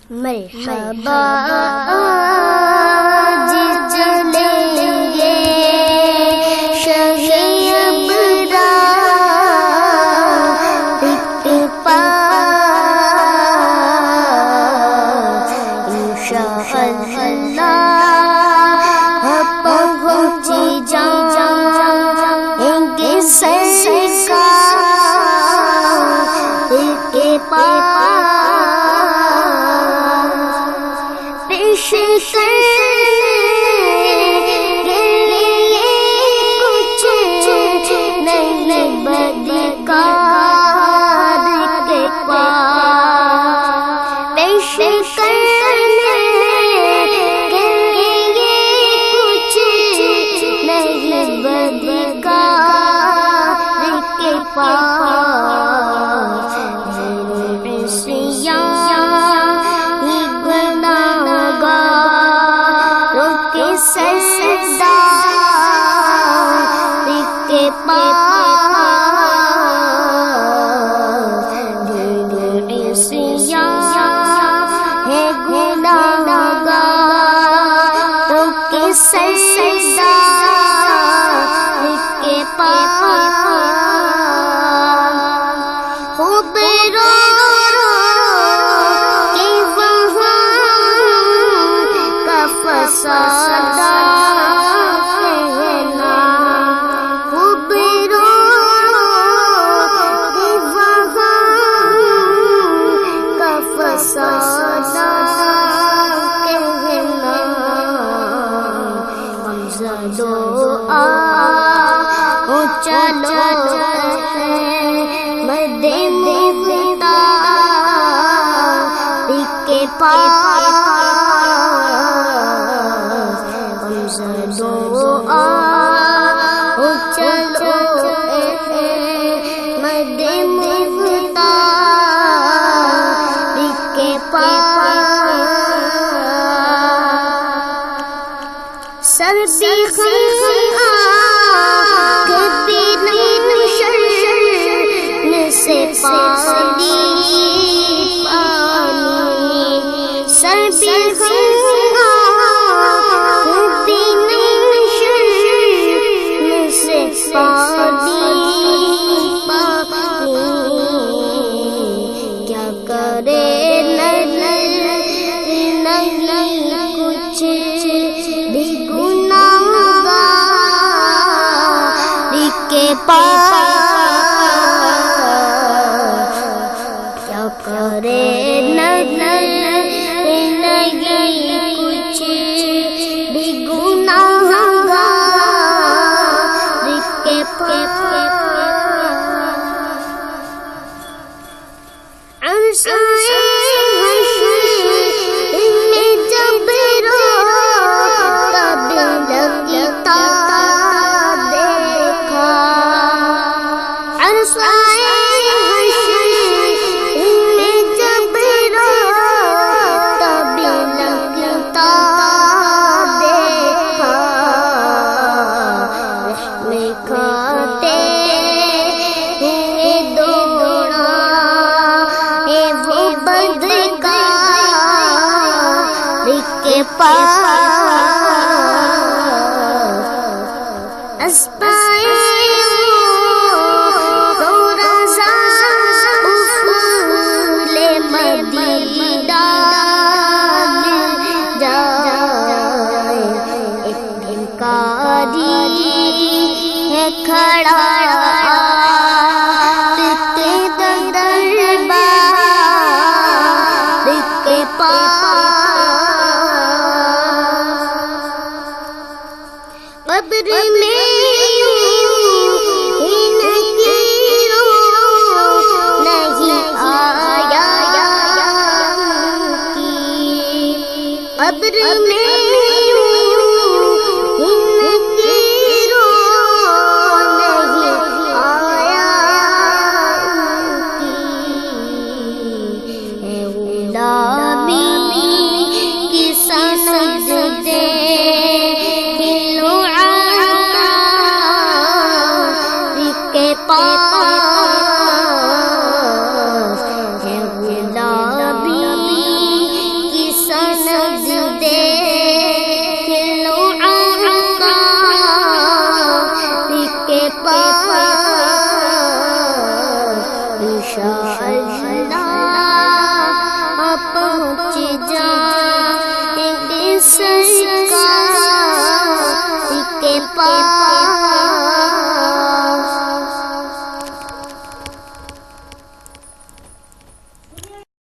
مرحبا آج چلیں گے شہی ابرار کے پاس انشاءاللہ پہنچ جائیں گے سرکار کے پاس پیش کچھ نہیں بدکار کے پاس پیش کچھ نہیں بدکار کے پاس چلو مدے مختار کے پاس چلو مدے مختار کے پاس سردی سے پانی سردی سے پانی کیا کرے نہیں کچھ بھی گناہگار کے پاس کرے نہیں کچھ بھی گناہگار کے پاس میں جب روتا لگتا دیکھا کھڑا دربار کے پاس قبر میں نہیں آیا قبر میں پاس